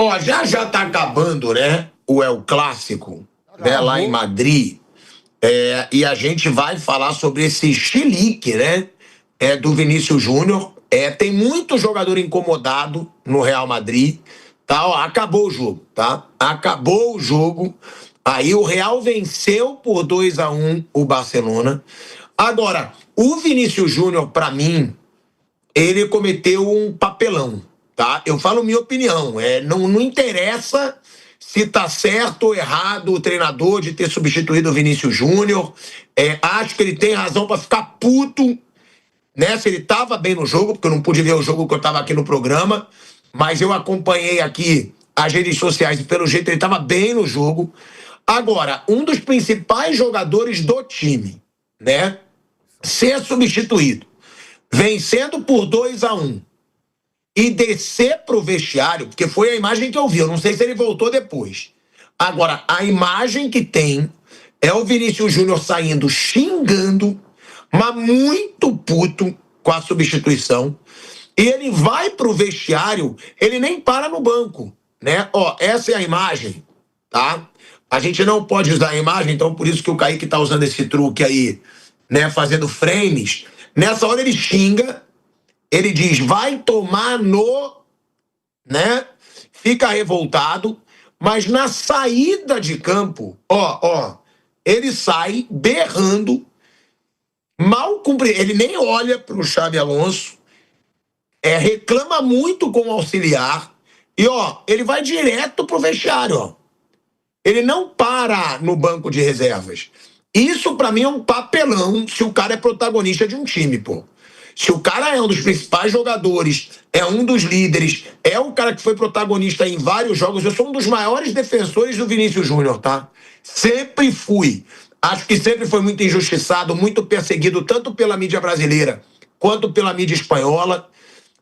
Ó, já tá acabando, né? O El Clássico, né, lá em Madrid. E a gente vai falar sobre esse chilique, né? Do Vinícius Júnior. Tem muito jogador incomodado no Real Madrid. Tá, ó, acabou o jogo, tá? Acabou o jogo. Aí o Real venceu por 2-1 o Barcelona. Agora, o Vinícius Júnior, pra mim, ele cometeu um papelão, tá? Eu falo minha opinião. Não interessa se tá certo ou errado o treinador de ter substituído o Vinícius Júnior. Acho que ele tem razão para ficar puto, né? Se ele tava bem no jogo, porque eu não pude ver o jogo que eu tava aqui no programa, mas eu acompanhei aqui as redes sociais e pelo jeito ele tava bem no jogo. Agora, um dos principais jogadores do time, né? Ser substituído, vencendo por 2-1 e descer pro vestiário, porque foi a imagem que eu vi, eu não sei se ele voltou depois. Agora, a imagem que tem é o Vinícius Júnior saindo xingando, mas muito puto com a substituição. E ele vai pro vestiário, ele nem para no banco, né? Ó, essa é a imagem, tá? A gente não pode usar a imagem, então por isso que o Kaique tá usando esse truque aí, né? Fazendo frames. Nessa hora ele xinga, ele diz, vai tomar no, né? Fica revoltado, mas na saída de campo, ele sai berrando, mal cumpre, ele nem olha pro Xabi Alonso, reclama muito com o auxiliar, e ele vai direto pro vestiário, Ele não para no banco de reservas. Isso pra mim é um papelão se o cara é protagonista de um time, pô. Se o cara é um dos principais jogadores, é um dos líderes, é um cara que foi protagonista em vários jogos, eu sou um dos maiores defensores do Vinícius Júnior, tá? Sempre fui. Acho que sempre foi muito injustiçado, muito perseguido, tanto pela mídia brasileira quanto pela mídia espanhola.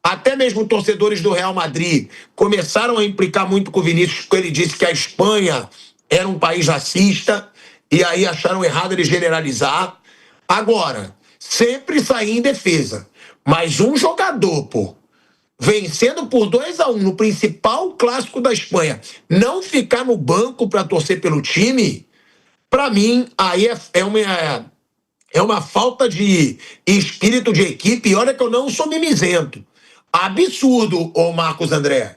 Até mesmo torcedores do Real Madrid começaram a implicar muito com o Vinícius, porque ele disse que a Espanha era um país racista, e aí acharam errado ele generalizar. Agora, sempre sair em defesa. Mas um jogador, pô, vencendo por 2-1 no principal clássico da Espanha, não ficar no banco para torcer pelo time, para mim, aí é uma falta de espírito de equipe. E olha que eu não sou mimizento. Absurdo, ô Marcos André.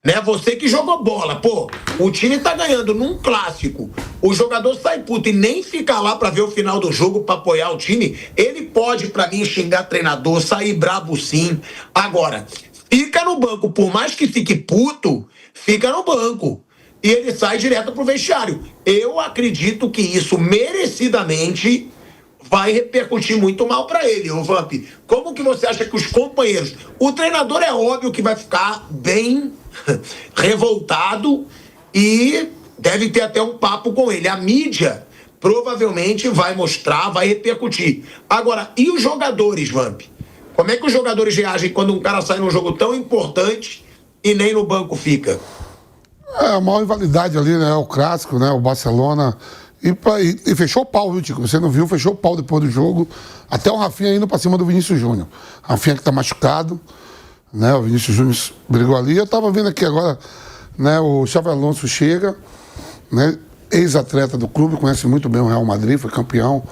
Né? Você que jogou bola, pô, o time tá ganhando num clássico, o jogador sai puto e nem fica lá pra ver o final do jogo pra apoiar o time, ele pode, pra mim, xingar treinador, sair brabo sim. Agora, fica no banco, por mais que fique puto, fica no banco. E ele sai direto pro vestiário. Eu acredito que isso, merecidamente, vai repercutir muito mal pra ele, ô Vamp. Como que você acha que os companheiros... O treinador é óbvio que vai ficar bem revoltado e deve ter até um papo com ele. A mídia provavelmente vai mostrar, vai repercutir. Agora, e os jogadores, Vamp? Como é que os jogadores reagem quando um cara sai num jogo tão importante e nem no banco fica? Uma rivalidade ali, né? O clássico, né? O Barcelona... E fechou o pau, viu, Tico? Você não viu, fechou o pau depois do jogo. Até o Rafinha indo pra cima do Vinícius Júnior. Rafinha que tá machucado, né? O Vinícius Júnior brigou ali. Eu tava vendo aqui agora, né? O Xabi Alonso chega, né? Ex-atleta do clube, conhece muito bem o Real Madrid, foi campeão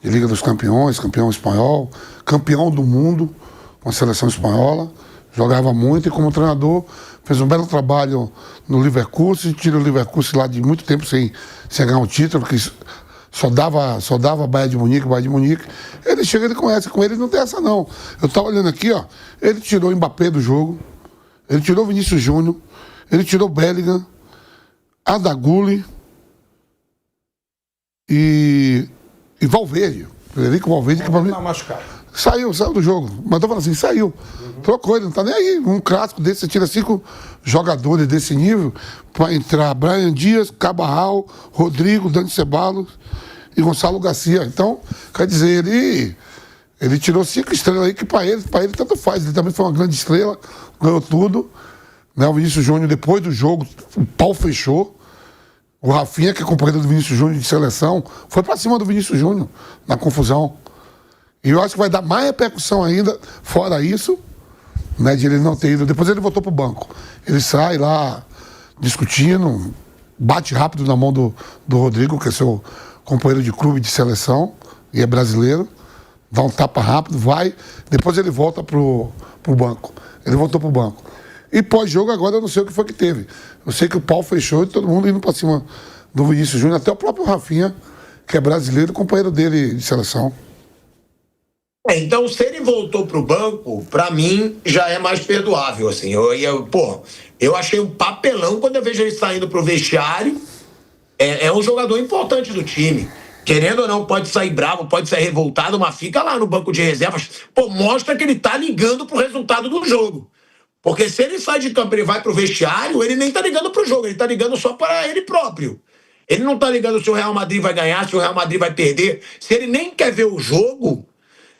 de Liga dos Campeões, campeão espanhol, campeão do mundo com a seleção espanhola. Jogava muito e como treinador fez um belo trabalho no Leverkusen, tirou o Leverkusen lá de muito tempo sem ganhar um título, porque só dava Bayern de Munique. Ele chega, ele conhece, com ele não tem essa não. Eu tava olhando aqui, ó, ele tirou o Mbappé do jogo, ele tirou o Vinícius Júnior, ele tirou o Bellingham, Arda Güler e Valverde. Federico Valverde, que pra mim... Saiu do jogo. Mas tô falando assim, saiu. Trocou, ele não tá nem aí. Um clássico desse, você tira 5 jogadores desse nível pra entrar Brahim Dias, Carvajal, Rodrigo, Dani Ceballos e Gonçalo Garcia. Então, quer dizer, ele tirou 5 estrelas aí que pra ele tanto faz. Ele também foi uma grande estrela, ganhou tudo. Né? O Vinícius Júnior, depois do jogo, o pau fechou. O Rafinha, que é companheiro do Vinícius Júnior de seleção, foi pra cima do Vinícius Júnior na confusão. E eu acho que vai dar mais repercussão ainda, fora isso, né, de ele não ter ido. Depois ele voltou pro banco. Ele sai lá, discutindo, bate rápido na mão do Rodrigo, que é seu companheiro de clube de seleção, e é brasileiro, dá um tapa rápido, vai, depois ele volta pro banco. Ele voltou pro banco. E pós-jogo agora eu não sei o que foi que teve. Eu sei que o pau fechou e todo mundo indo pra cima do Vinícius Júnior, até o próprio Rafinha, que é brasileiro, companheiro dele de seleção. Então, se ele voltou pro banco, pra mim, já é mais perdoável, assim. Eu achei um papelão quando eu vejo ele saindo pro vestiário. É um jogador importante do time. Querendo ou não, pode sair bravo, pode sair revoltado, mas fica lá no banco de reservas. Mostra que ele tá ligando pro resultado do jogo. Porque se ele sai de campo e ele vai pro vestiário, ele nem tá ligando pro jogo, ele tá ligando só para ele próprio. Ele não tá ligando se o Real Madrid vai ganhar, se o Real Madrid vai perder. Se ele nem quer ver o jogo,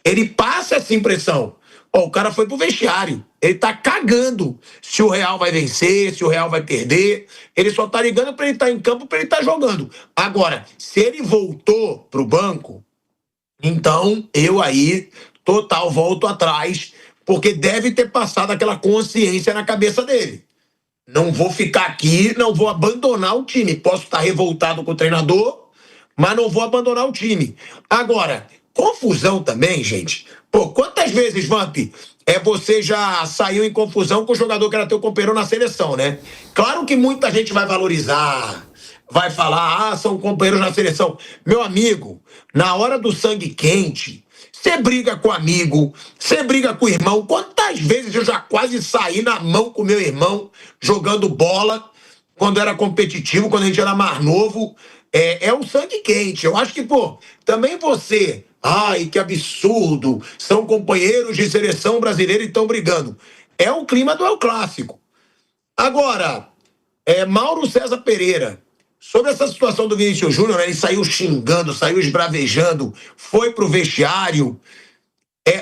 ele passa essa impressão. O cara foi pro vestiário. Ele tá cagando se o Real vai vencer, se o Real vai perder. Ele só tá ligando pra ele estar em campo, pra ele estar jogando. Agora, se ele voltou pro banco, então eu aí, total, volto atrás, porque deve ter passado aquela consciência na cabeça dele. Não vou ficar aqui, não vou abandonar o time. Posso estar revoltado com o treinador, mas não vou abandonar o time. Agora, confusão também, gente. Quantas vezes, Vamp, você já saiu em confusão com o jogador que era teu companheiro na seleção, né? Claro que muita gente vai valorizar, vai falar, são companheiros na seleção. Meu amigo, na hora do sangue quente, você briga com o amigo, você briga com o irmão. Quantas vezes eu já quase saí na mão com meu irmão jogando bola, quando era competitivo, quando a gente era mais novo. É o sangue quente. Eu acho que, também você... Ai, que absurdo! São companheiros de seleção brasileira e estão brigando. É o clima do El Clássico. Agora, Mauro César Pereira, sobre essa situação do Vinícius Júnior, né, ele saiu xingando, saiu esbravejando, foi pro vestiário.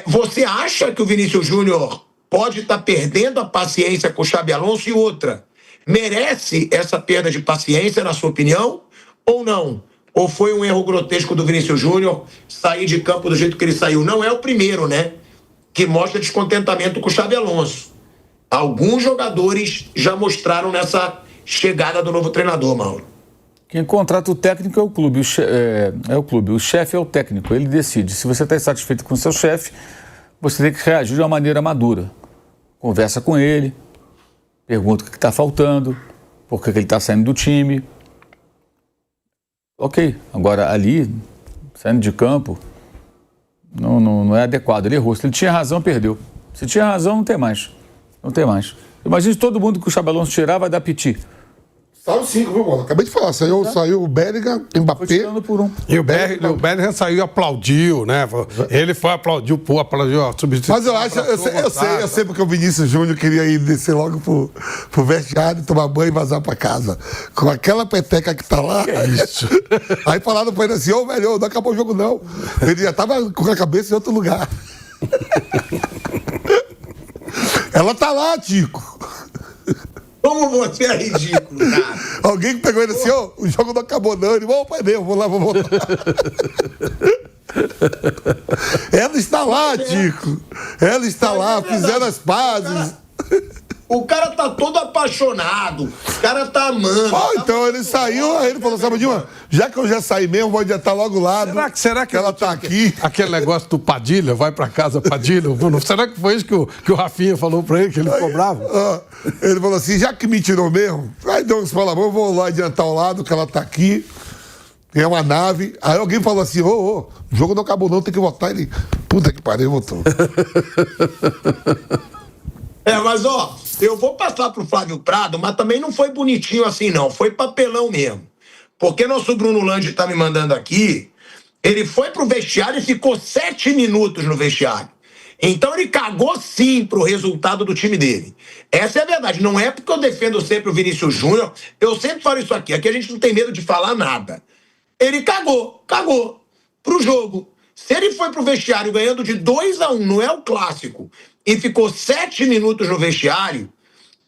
Você acha que o Vinícius Júnior pode estar perdendo a paciência com o Xabi Alonso? E outra, merece essa perda de paciência, na sua opinião, ou não? Ou foi um erro grotesco do Vinícius Júnior sair de campo do jeito que ele saiu? Não é o primeiro, né? Que mostra descontentamento com o Xabi Alonso. Alguns jogadores já mostraram nessa chegada do novo treinador, Mauro. Quem contrata o técnico é o clube. O chefe é o técnico. Ele decide. Se você está insatisfeito com o seu chefe, você tem que reagir de uma maneira madura. Conversa com ele, pergunta o que está faltando, por que ele está saindo do time. Ok, agora ali, saindo de campo, não é adequado. Ele errou. Se ele tinha razão, perdeu. Se tinha razão, não tem mais. Não tem mais. Imagina se todo mundo que o Xabi Alonso tirar vai dar piti. Saiu 5, viu, mano? Acabei de falar. Saiu o Bellingham, Mbappé. Por um. E o Bellingham saiu e aplaudiu, né? Ele foi, aplaudiu a substituição. Mas eu acho, eu sei porque o Vinícius Júnior queria ir descer logo pro vestiário, tomar banho e vazar pra casa. Com aquela peteca que tá lá. Que é isso? Aí falaram pra ele assim, velho, não acabou o jogo não. Ele já tava com a cabeça em outro lugar. Ela tá lá, Tico. Como você é ridículo, cara. Alguém que pegou ele assim, o jogo não acabou não. Ele, pai meu, vou voltar. Ela está lá, Tico. Ela está lá, fizeram as pazes. O cara tá todo apaixonado, o cara tá amando. Então ele saiu, aí ele falou, sabe de uma? Já que eu já saí mesmo, vou adiantar logo lá. Será que ela tá aqui? Aquele negócio do Padilha, vai pra casa, Padilha. Será que foi isso que o Rafinha falou pra ele, que ele ficou bravo? Ele falou assim, já que me tirou mesmo, aí deu uns palavras, eu vou lá adiantar ao lado, que ela tá aqui. Tem uma nave. Aí alguém falou assim, o jogo não acabou não, tem que votar. Ele, puta que pariu, votou. Mas eu vou passar pro Flávio Prado, mas também não foi bonitinho assim não, foi papelão mesmo. Porque nosso Bruno Landi tá me mandando aqui, ele foi pro vestiário e ficou 7 minutos no vestiário. Então ele cagou sim pro resultado do time dele. Essa é a verdade, não é porque eu defendo sempre o Vinícius Júnior, eu sempre falo isso aqui a gente não tem medo de falar nada. Ele cagou pro jogo. Se ele foi pro vestiário ganhando de 2-1 no El Clássico e ficou 7 minutos no vestiário,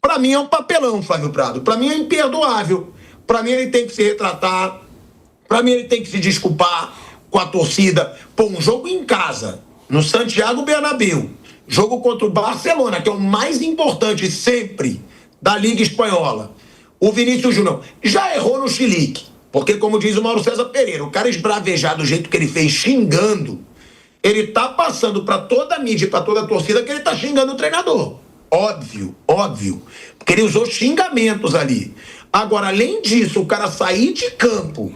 pra mim é um papelão, Flávio Prado. Pra mim é imperdoável. Pra mim ele tem que se retratar. Pra mim ele tem que se desculpar com a torcida. Um jogo em casa, no Santiago Bernabéu. Jogo contra o Barcelona, que é o mais importante sempre da Liga Espanhola. O Vinícius Júnior já errou no chilique, porque, como diz o Mauro César Pereira, o cara esbravejar do jeito que ele fez, xingando, ele tá passando para toda a mídia e para toda a torcida que ele tá xingando o treinador. Óbvio, óbvio. Porque ele usou xingamentos ali. Agora, além disso, o cara sair de campo,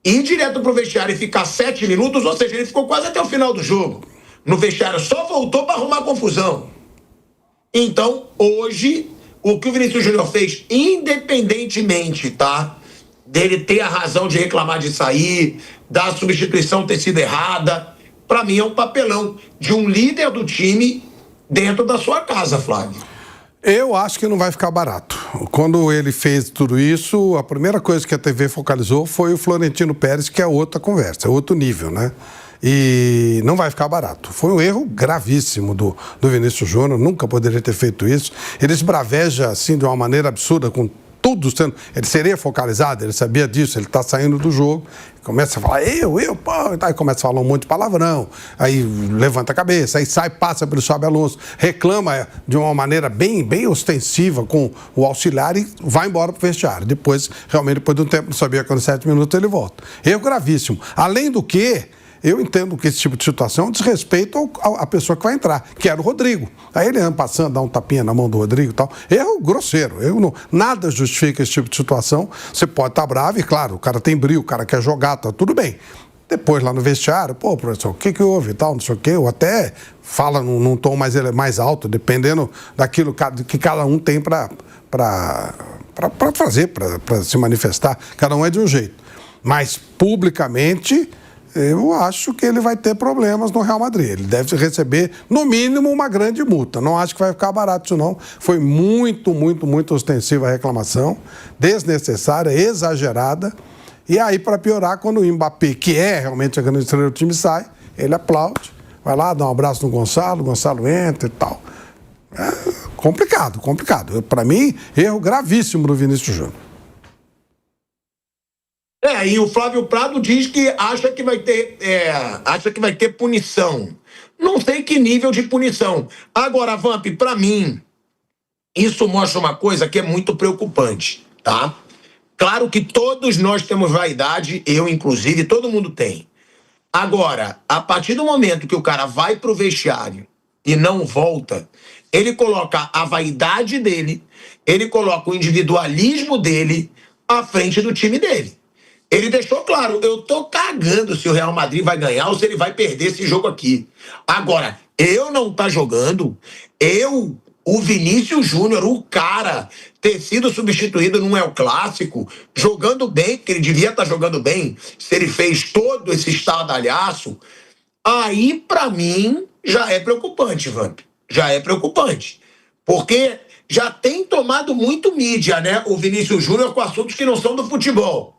ir direto pro vestiário e ficar 7 minutos, ou seja, ele ficou quase até o final do jogo. No vestiário, só voltou para arrumar confusão. Então, hoje, o que o Vinícius Júnior fez, independentemente, tá, dele ter a razão de reclamar de sair, da substituição ter sido errada, para mim é um papelão de um líder do time dentro da sua casa, Flávio. Eu acho que não vai ficar barato. Quando ele fez tudo isso, a primeira coisa que a TV focalizou foi o Florentino Pérez, que é outra conversa, é outro nível, né? E não vai ficar barato. Foi um erro gravíssimo do Vinícius Júnior, nunca poderia ter feito isso. Ele esbraveja assim de uma maneira absurda, com tudo sendo... Ele seria focalizado, ele sabia disso, ele está saindo do jogo, começa a falar, pô, aí começa a falar um monte de palavrão, aí levanta a cabeça, aí sai, passa pelo Xabi Alonso, reclama de uma maneira bem, bem ostensiva com o auxiliar e vai embora pro vestiário. Depois, realmente, depois de um tempo, não sabia que nos 7 minutos ele volta. Erro gravíssimo. Além do que, eu entendo que esse tipo de situação é um desrespeito à pessoa que vai entrar, que era o Rodrigo. Aí ele anda passando, dá um tapinha na mão do Rodrigo e tal. Erro grosseiro. Nada justifica esse tipo de situação. Você pode estar bravo e, claro, o cara tem brilho, o cara quer jogar, tá tudo bem. Depois, lá no vestiário, pô, professor, o que houve e tal, não sei o quê. Ou até fala num tom mais alto, dependendo daquilo que cada um tem para fazer, para se manifestar. Cada um é de um jeito. Mas, publicamente... Eu acho que ele vai ter problemas no Real Madrid. Ele deve receber, no mínimo, uma grande multa. Não acho que vai ficar barato isso, não. Foi muito, muito, muito ostensiva a reclamação, desnecessária, exagerada. E aí, para piorar, quando o Mbappé, que é realmente a grande estrela do time, sai, ele aplaude, vai lá, dá um abraço no Gonçalo, o Gonçalo entra e tal. É complicado, complicado. Para mim, erro gravíssimo do Vinícius Júnior. E o Flávio Prado diz que acha que vai ter punição. Não sei que nível de punição. Agora, Vamp, para mim, isso mostra uma coisa que é muito preocupante, tá? Claro que todos nós temos vaidade, eu inclusive, todo mundo tem. Agora, a partir do momento que o cara vai pro vestiário e não volta, ele coloca a vaidade dele, ele coloca o individualismo dele à frente do time dele. Ele deixou claro, eu tô cagando se o Real Madrid vai ganhar ou se ele vai perder esse jogo aqui. Agora, eu não tá jogando, o Vinícius Júnior, o cara, ter sido substituído num El Clássico, jogando bem, porque ele devia estar jogando bem, se ele fez todo esse estardalhaço, aí, pra mim, já é preocupante, Vamp. Já é preocupante. Porque já tem tomado muito mídia, né, o Vinícius Júnior com assuntos que não são do futebol.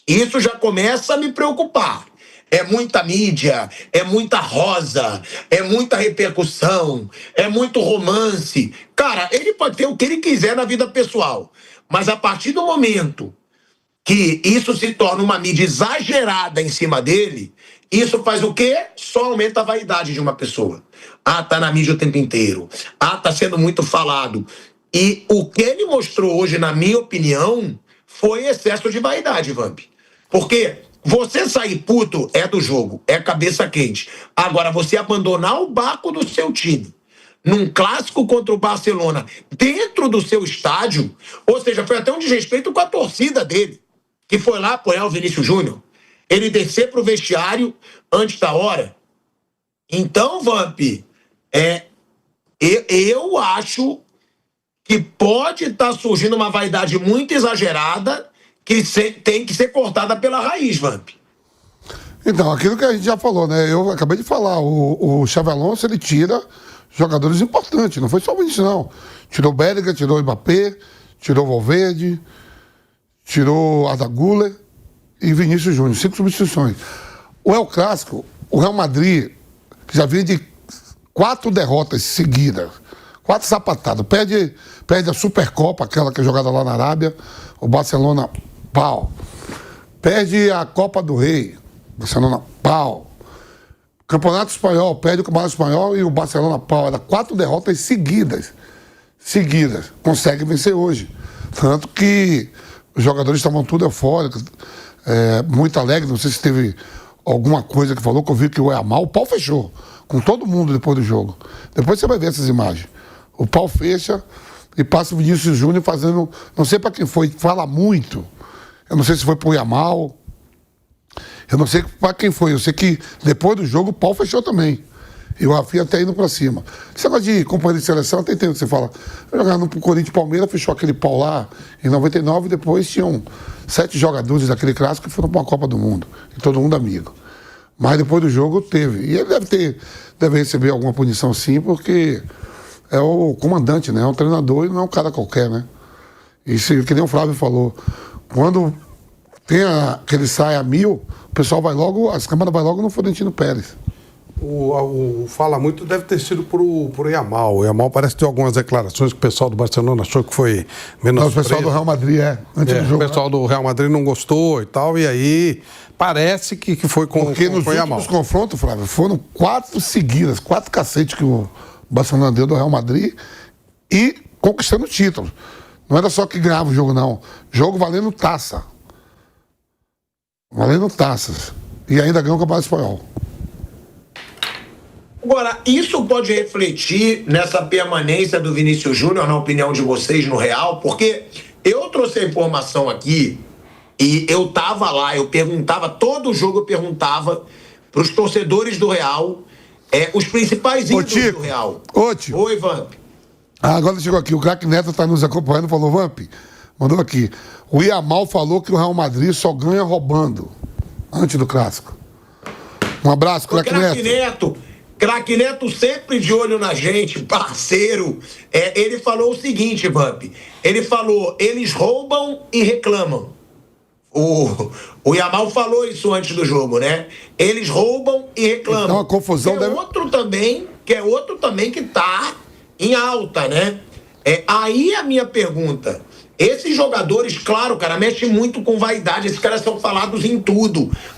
Isso já começa a me preocupar. É muita mídia, é muita rosa, é muita repercussão, é muito romance. Cara, ele pode ter o que ele quiser na vida pessoal, mas a partir do momento que isso se torna uma mídia exagerada em cima dele, isso faz o quê? Só aumenta a vaidade de uma pessoa. Ah, tá na mídia o tempo inteiro. Ah, tá sendo muito falado. E o que ele mostrou hoje, na minha opinião, foi excesso de vaidade, Vamp. Porque você sair puto é do jogo, é cabeça quente. Agora, você abandonar o barco do seu time num clássico contra o Barcelona dentro do seu estádio, ou seja, foi até um desrespeito com a torcida dele, que foi lá apoiar o Vinícius Júnior. Ele descer pro vestiário antes da hora. Então, Vamp, eu acho que pode estar surgindo uma vaidade muito exagerada que tem que ser cortada pela raiz, Vamp. Então, aquilo que a gente já falou, né? Eu acabei de falar, o Xabi Alonso, ele tira jogadores importantes, não foi só o Vinícius, não. Tirou o Bellingham, tirou o Mbappé, tirou o Valverde, tirou Arda Güler e Vinícius Júnior, 5 substituições. O El Clássico, o Real Madrid, que já vinha de 4 derrotas seguidas, 4 sapatadas, perde a Supercopa, aquela que é jogada lá na Arábia, o Barcelona, pau. Perde a Copa do Rei, Barcelona, pau. Campeonato Espanhol, perde o Campeonato Espanhol e o Barcelona, pau. Era 4 derrotas seguidas. Consegue vencer hoje. Tanto que os jogadores estavam tudo eufóricos, muito alegres. Não sei se teve alguma coisa que falou, que eu vi que o Yamal, o pau fechou com todo mundo depois do jogo. Depois você vai ver essas imagens. O pau fecha e passa o Vinícius Júnior fazendo, não sei para quem foi, fala muito. Eu não sei se foi pro Yamal. Eu não sei para quem foi. Eu sei que depois do jogo o pau fechou também. E o Rafinha até indo pra cima. Esse negócio de companhia de seleção, até entendo o que você fala. Jogando pro Corinthians e Palmeiras, fechou aquele pau lá em 99, e depois tinham 7 jogadores daquele clássico que foram pra uma Copa do Mundo. E todo mundo amigo. Mas depois do jogo teve. E ele deve receber alguma punição sim, porque é o comandante, né? É um treinador e não é um cara qualquer, né? Isso que nem o Flávio falou. Quando tem que ele sai a 1000, o pessoal vai logo, as câmeras vai logo no Florentino Pérez. O fala muito deve ter sido pro Yamal. O Yamal parece ter algumas declarações que o pessoal do Barcelona achou que foi menos. O pessoal do Real Madrid, antes do jogo. O pessoal do Real Madrid não gostou e tal, e aí parece que foi com o Yamal. Porque nos últimos confrontos, Flávio, foram 4 seguidas, 4 cacetes que o Barcelona deu do Real Madrid e conquistando o título. Não era só que ganhava o jogo, não. Jogo valendo taça. Valendo taças. E ainda ganhou o Campeonato Espanhol. Agora, isso pode refletir nessa permanência do Vinícius Júnior, na opinião de vocês, no Real? Porque eu trouxe a informação aqui e eu tava lá, eu perguntava, todo jogo eu perguntava para os torcedores do Real, os principais ídolos do Real. Oi, Vamp. Agora chegou aqui, o craque Neto tá nos acompanhando, falou, Vamp, mandou aqui, o Yamal falou que o Real Madrid só ganha roubando, antes do clássico. Um abraço, craque Neto. Craque Neto sempre de olho na gente, parceiro. Ele falou o seguinte, Vamp. Ele falou, eles roubam e reclamam. O Yamal falou isso antes do jogo, né? Eles roubam e reclamam. Então a confusão que é outro também que tá em alta, né? Aí a minha pergunta. Esses jogadores, claro, cara, mexem muito com vaidade. Esses caras são falados em tudo.